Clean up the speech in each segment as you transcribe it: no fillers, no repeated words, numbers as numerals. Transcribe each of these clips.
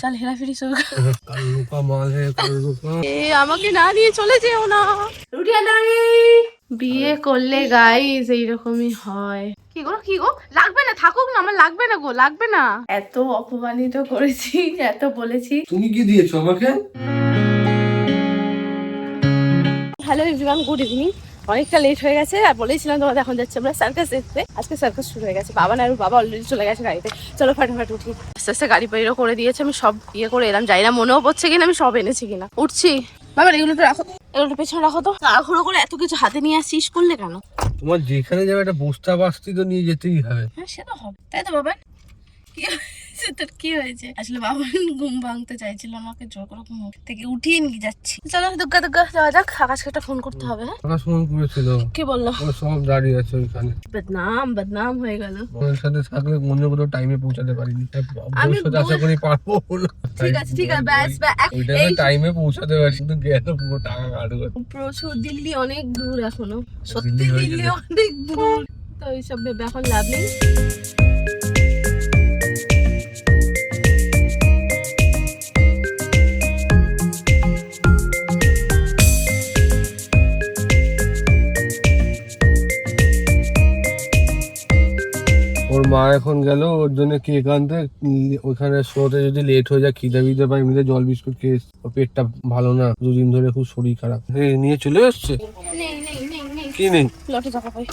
চল হেরাফেরি শুরু আমাকে না নিয়ে চলে যেও না। বিয়ে করলে গাইস এইরকমই হয়। কি গো লাগবে না, থাকুক না, আমার লাগবে না গো, লাগবে না। এত অপমানিত করেছি, এত বলেছি। তুমি কি দিয়েছো আমাকে? Hello everyone, good evening. অনেকটা লেট হয়ে গেছে আর বলেছিলাম তোমাদের এখন যাচ্ছি আমরা সার্কাস দেখতে। আজকে সার্কাস শুরু হয়ে গেছে। বাবা আর বাবা অলরেডি চলে গেছে গাড়িতে। চলো ফাটাফাট উঠি। আস্তে আস্তে গাড়ি বাইরেও করে দিয়েছে। আমি সব ইয়ে করে এলাম, যাই না মনেও পড়ছে কিনা আমি সব এনেছি কিনা। উঠছি। বাবা এগুলো তো রাখো, এগুলো পেছনে রাখো তো। তাড়াহুড়ো করে এত কিছু হাতে নিয়ে আসছিস করলে কেন? তোমার যেখানে যাবে একটা বস্তা বাস্তি তো নিয়ে যেতেই হবে। হ্যাঁ সে তো হবে, তাই তো বাবা। কি হয়েছে তোর, কি হয়েছে? আসলে বাবা ঘুম ভাঙতে চাইছিল, আমাকে জোর করে ঘুম থেকে উঠিয়ে নিয়ে যাচ্ছি। চলো দুগ্গা দুগ্গা যাওয়া যাক। আকাশকে একটা ফোন করতে হবে। হ্যাঁ আকাশ ফোন করেছিল। কি বললো? ও সব দাঁড়িয়ে আছে ওইখানে। বদনাম হয়ে গেল। ওর সাথে থাকলে অন্য কোনো টাইমে পৌঁছাতে পারিনি। ভবিষ্যতে আশা করি পারবো না। ঠিক আছে ব্যাস ওই টাইমে পৌঁছাতে পারি, কিন্তু গেলে পুরো টাকা কাটবে। প্রচুর। দিল্লি অনেক দূর এখনো, সত্যি দিল্লি অনেক দূর। তো এইসব ভেবে এখন লাভ নেই। ওর মা এখন গেল ওর জন্য কেক আনতে। ওখানে শোতে যদি লেট হয়ে যায়, খিদে বিদে পাই, এমনিতে জল বিস্কুট খেয়ে ওর পেটটা ভালো না, দুদিন ধরে খুব শরীর খারাপ। নিয়ে চলে এসছে। কি নেই? লটে টাকা পাই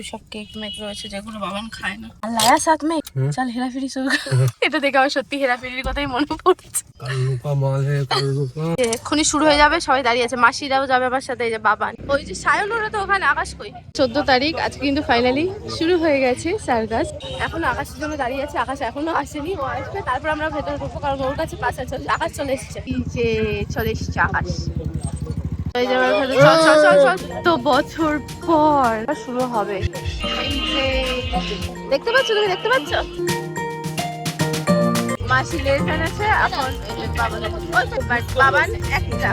সব কেক মেক রয়েছে যেগুলো বাবান খায় না। আর লায়া সাথ মে চল হেরাফেরি শুরু। এটা দেখে আমার সত্যি হেরাফেরির কথাই মনে পড়ছে। এক্ষুনি শুরু হয়ে যাবে, সবাই দাঁড়িয়ে আছে। মাসিরাও যাবে আমার সাথে, এই যে বাবান, ওই যে সায়ন, ওরা তো ওখানে। আকাশ কই? 14 তারিখ আজকে কিন্তু ফাইনালি শুরু হয়ে গেছে সার্কাস। এখন আকাশের জন্য দাঁড়িয়ে আছে। আকাশ এখনো আসেনি, ও আসবে তারপর আমরা ভেতরে ঢুকবো, কারণ ওর কাছে পাশে চলে আকাশ চলে এসছে। এই যে চলে এসছে আকাশ। তো বছর পর শুরু হবে। এই যে দেখতে পাচ্ছ, তুমি দেখতে পাচ্ছ মাসি লেস এনেছে। এখন বাবান একটা।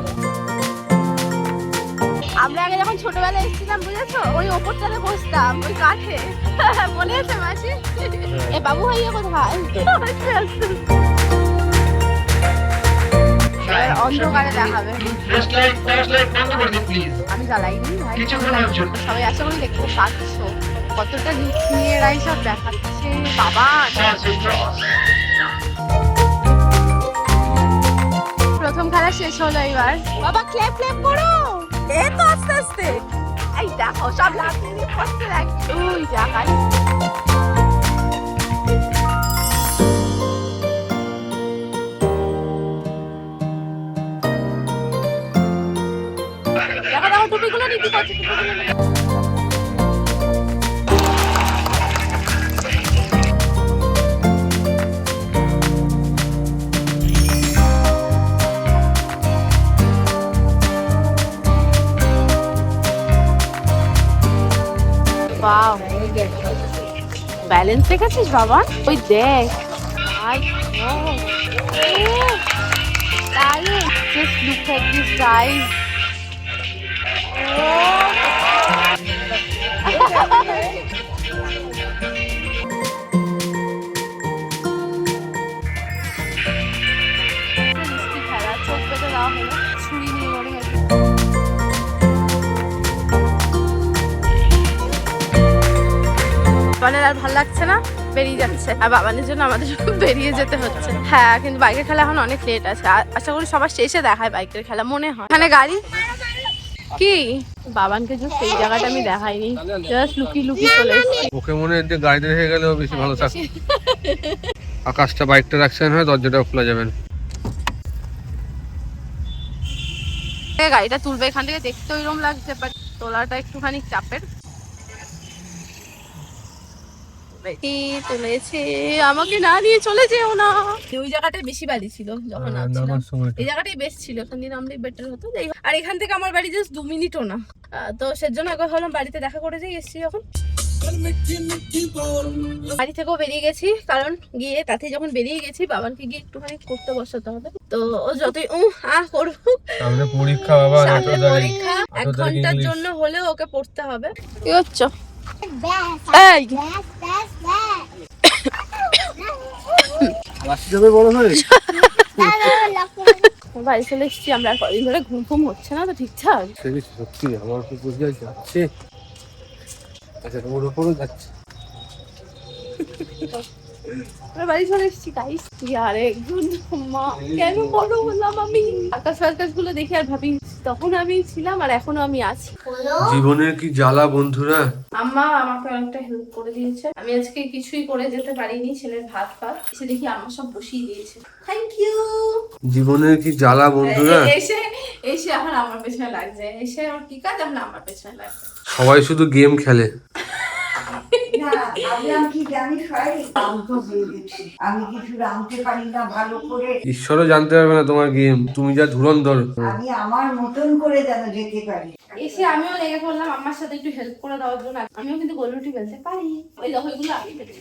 আমরা আগে যখন ছোটবেলায় এসেছিলাম বুঝেছো, ওই ওপরটাতে বসতাম ওই কাঠে। মনে আছে মাসি? এ বাবু ভাইয়া কোথায়? অন্ধকারে দেখাবে। আমি জ্বালাইনি ভাই, সবাই আশা করি দেখতে পাচ্ছ কতটা রিস্ক নিয়ে এরাই সব দেখাচ্ছে। বাবা প্রথম খেলা শেষ হলো এবার। বাবা ক্ল্যাপ ক্ল্যাপ করো। এ তো আস্তে আস্তে। এই দেখো সব লাফিয়ে পড়ছে নাকি। ওই জায়গায় দেখো টুপিগুলো নিতে করছে। ওয়াও, ব্যালেন্স দেখেছিস বাবা? ওই দেখ, just look at this guys. খেলা চোখ পেতে দেওয়া হলো, ছুরি নিয়ে মরে গেছে। বাবানের আর ভালো লাগছে না, বেরিয়ে যাচ্ছে। আর বাবানের জন্য আমাদের বেরিয়ে যেতে হচ্ছে। হ্যাঁ, কিন্তু বাইকের খেলা এখন অনেক লেট আছে। আশা করি সবার শেষে দেখায় বাইকের খেলা মনে হয়। এখানে গাড়ি কি বাবানকে যে সেই জায়গাটা আমি দেখাইনি, জাস্ট লুকি লুকি চলে এসেছি। ওকে মনে হয় যে গাড়িতে রেখে গেলে বেশি ভালো থাকবে। আকাশটা বাইকটা রাখছেন হয়, দরজাটা খোলা যাবেন। গাড়িটা তুলবে এখান থেকে, দেখতে ওইরকম লাগছে, বাট তোলাটা একটুখানি চাপের। তুলেছে, আমাকে না নিয়ে চলে যেও না। ওই জায়গাটায় বেশি বাড়ি ছিল যখন এই জায়গাটাই বেশ ছিল, এখান দিয়ে নামলেই বেটার হতো। আর এখান থেকে আমার বাড়ি জাস্ট 2 মিনিটও না। তো সেজন্য একবার ভাবলাম বাড়িতে দেখা করে যাই। এসছি যখন বাড়ি থেকেও বেরিয়ে গেছি, কারণ গিয়ে তাতে যখন বেরিয়ে গেছি বাবানকে গিয়ে একটুখানি করতে বসাতে হবে। তো ও যতই করুক, সামনে পরীক্ষা বাবা, পরীক্ষা 1 ঘন্টার জন্য হলেও ওকে পড়তে হবে। কি হচ্ছে? এই বাসি যাবে বড় হয়ে। বাড়ি চলে এসেছি আমরা, আর কদিন ধরে ঘুম ফুম হচ্ছে না তো ঠিকঠাক। সত্যি আমার খুব বুঝে যাচ্ছে। আচ্ছা ওর ওপরও যাচ্ছে। আমরা বাড়ি চলে এসেছি গাইস। আরে মা কেন বড় হলাম আমি। আকাশ বাকাশ গুলো দেখে আর ভাবি তখন আমি ছিলাম আর এখনো আমি আছি। জীবনের কি জ্বালা বন্ধুরা। আম্মা আমাকে অনেকটা হেল্প করে দিয়েছে। আমি আজকে কিছুই করে যেতে পারিনি, ছেলের ভাত এসে দেখি আম্মা সব বসিয়ে দিয়েছে। Thank you. জীবনের কি জ্বালা বন্ধুরা। এসে এসে এখন আমার পেছনে লাগছে, এসে আমার কি কাজ, এখন আমার পেছনে লাগছে। সবাই শুধু গেম খেলে। ঈশ্বরও জানতে পারবে না তোমার গেম, তুমি যা ধুরন্ধর। আমি আমার মতন করে যেন যেতে পারি। এসে আমিও লেগে পড়লাম আম্মার সাথে একটু হেল্প করে দেওয়ার জন্য। আমিও কিন্তু গোল রুটি বেলতে পারি। ওই দেখো এগুলো আমি বেলেছি।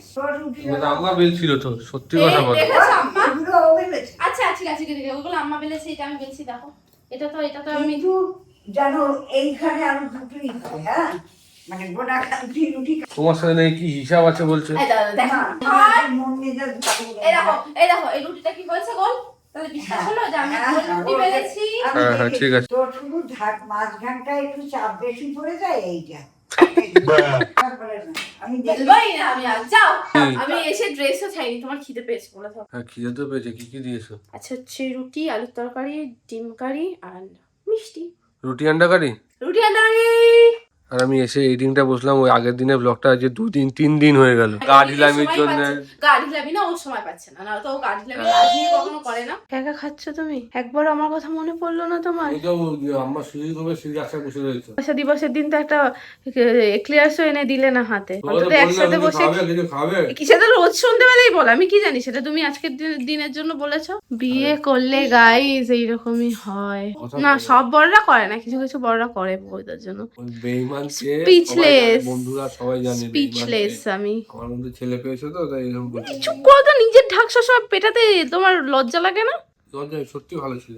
আম্মা বেলছিল তো, সত্যি কথা বলো। দেখেছো আম্মা? এগুলো ও বেলেছে। আচ্ছা ঠিক আছে ঠিক আছে, ওগুলো আম্মা বেলেছে, এটা আমি বেলছি। দেখো এটা তো আমি কিন্তু জানো এইখানে আমি দুটোই খাই, হ্যাঁ মানে গোটা খান্তি রুটি খাই। তোমার সাথে নাকি কি হিসাব আছে বলছে। এই দাও, দেখো আমার মন মেজাজ ভালো এই লাগে। দেখো এই রুটিটা কি হয়েছে গোল। তাহলে বিশ্বাস হলো যে আমি গোল রুটি বেলেছি। আমি হ্যাঁ, দেখেছি। ঠিক আছে। তোর শুধু মাঝখানটা একটু চাপ বেশি পড়ে যায় এইটা। তারপরে না, আমি দেখি বেলবাই না আমি আজ। যাও আমি এসে ড্রেসও ছাইনি, তোমার খিদে পেয়েছে বলে থাকো। হ্যাঁ খিদে তো পেয়েছে, কি কি দিয়েছো? আচ্ছা হচ্ছে রুটি, আলুর তরকারি, ডিম কারি আর মিষ্টি। রুটি আন্ডা কারি। রুটি আর ডালি। আর আমি এসে এডিটিংটা বসলাম, ওই আগের দিনের ব্লগটা যে 2-3 দিন হয়ে গেল গা ঢিলামির জন্য। গা ঢিলামি না, ও সময় পাচ্ছে না, না তো ও গা ঢিলামি কাজ নিয়ে কখনো করে না। একা খাচ্ছ তুমি? একবার আমার কথা মনে পড়লো না তোমার? আমার সুযোগ হবে সেই আশা বসে রয়েছে। পয়সা দিবসের দিন তো একটা এক্লিয়ার্সও এনে দিলে না হাতে। অন্তত একসাথে বসে কিসে তো রোজ সন্ধ্যেবেলায় বল, আমি কি জানি সেটা তুমি আজকের দিনের জন্য বলেছো। বিয়ে করলে গাইস এইরকমই হয় না, সব বড়রা করে না, কিছু কিছু বড়রা করে বউদের জন্য। স্পিচলেস বন্ধুরা সবাই জানে স্পিচলেস আমি। আমার মধ্যে ছেলে পেয়েছো তো তাই এরকম বলছি। চুপ করো তো, নিজের ঢাক সব পেটাতে তোমার লজ্জা লাগে না? সত্যি ভালো ছিল।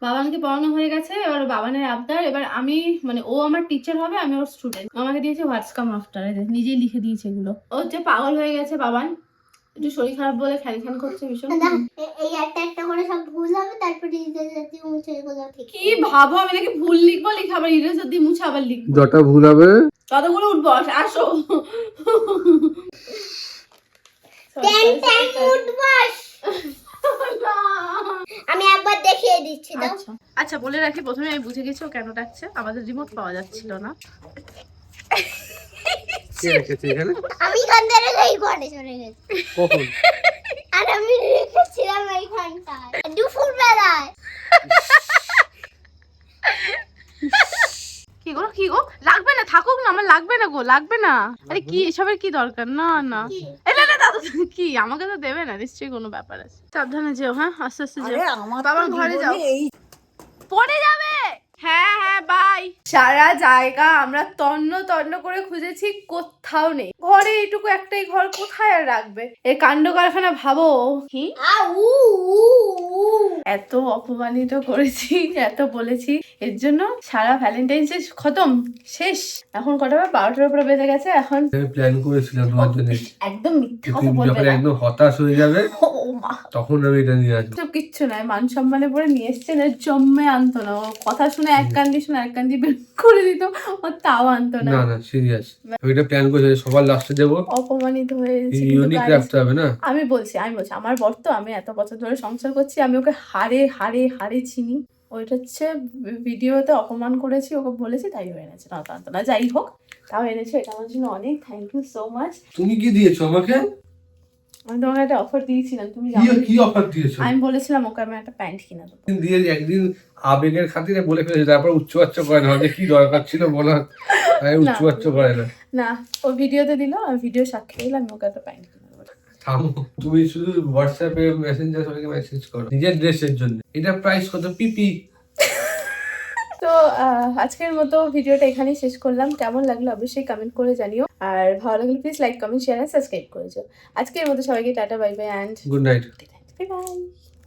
বাবানকে পড়ানো হয়ে গেছে, এবার বাবানের আবদার। এবার আমি মানে ও আমার টিচার হবে, আমি ওর স্টুডেন্ট। আমাকে দিয়েছে হোয়াটস কাম আফটার, নিজেই লিখে দিয়েছে এগুলো। ও যে পাগল হয়ে গেছে বাবান, একটু শরীর খারাপ বলে খ্যান করছে ভীষণ। এই একটা করে সব ভুল হবে, তারপরে ইংরেজি মুছে এগুলো ঠিক। কি ভাবো আমি নাকি ভুল লিখবো, লিখে আবার ইংরেজি দিয়ে মুছে আবার লিখবো। যটা ভুল হবে কতগুলো উঠবো, আসো। উঠবাস আমি একবার দেখিয়ে দিচ্ছি দাও। আচ্ছা বলে রাখি, প্রথমে আমি বুঝে গেছি ও কেন ডাকছে। আমাদের রিমোট পাওয়া যাচ্ছিল না। কে রেখেছে এখানে? আমি এখান থেকে এই ঘরে চলে গেছি। কখন? আর আমি রেখেছিলাম এইখানটায় দুপুর বেলায়। কি গো লাগবে না, থাকুক না, আমার লাগবে না গো, লাগবে না। আরে কি এসবের কি দরকার? না না না দাদু, কি আমাকে তো দেবে না, নিশ্চয়ই কোনো ব্যাপার আছে। সাবধানে যেও, হ্যাঁ আস্তে আস্তে যেও। বাবার ঘরে যাও, পড়ে যাবে। হ্যাঁ হ্যাঁ বাই। সারা জায়গা আমরা তন্ন করে খুঁজেছি, কোথাও নেই। ঘরে এইটুকু একটাই ঘর, কোথায় আর রাখবে? এর কাণ্ড কারখানা ভাবো। কি এত অপমানিত করেছি, এত বলেছি, এর জন্য সারা ভ্যালেন্টাইন্স ডে খতম, শেষ। এখন কটা হবে? 12টার উপরে বেজে গেছে। এখন আমি প্ল্যান করেছিলাম তোমার জন্য, একদম মিথ্যে কথা তুমি বলবে যখন না। একদম হতাশ হয়ে যাবে ও মা, তখন আমি এটা নিয়ে আসবো। সব কিচ্ছু নয়, মান সম্মানে পরে নিয়ে এসছেন, জম্মে আনতো না। ও কথা শুনে এক কান্দি শুনে এক কান্দি বের করে দিত, ও তাও আনতো না। না না সিরিয়াস, আমি এটা প্ল্যান করেছি সবার লাস্টে দেবো। অপমানিত হয়েছে। ইউনিক রাখতে হবে না। আমি বলছি আমার বর তো, আমি এত বছর ধরে সংসার করছি, আমি ওকে হাড়ে চিনি। ওইটা হচ্ছে ভিডিওতে অপমান করেছি, ওকে বলেছি তাই ও এনেছে, না তো না। যাই হোক, তাও এনেছে, এটা আমার জন্য অনেক থ্যাংক ইউ সো মাচ। তুমি কি দিয়েছো আমাকে? আমি তোমাকে একটা অফার দিয়েছিলাম, তুমি কি অফার দিয়েছো? আমি বলেছিলাম ওকে আমি একটা প্যান্ট কিনে দেবো। দিয়ে একদিন আবেগের খাতিরে বলে ফেলেছে, তারপর উচ্চবাচ্চ করে না, যে কি দরকার ছিল বলার, উচ্চবাচ্চ করে না। না ও ভিডিওতে দিল, আমি ভিডিও সাক্ষী দিলাম, আমি ওকে একটা প্যান্ট কিনে দেবো। থামো, তুমি শুধু হোয়াটসঅ্যাপে মেসেঞ্জার সবাইকে মেসেজ করো নিজের ড্রেসের জন্য। এটা প্রাইস কত? পিপি। তো আজকের মতো ভিডিওটা এখানেই শেষ করলাম। কেমন লাগলো অবশ্যই কমেন্ট করে জানিও, আর ভালো লাগলে please like comment share and subscribe করে যাও। আজকের মতো সবাইকে tata bye bye and good night. Bye by.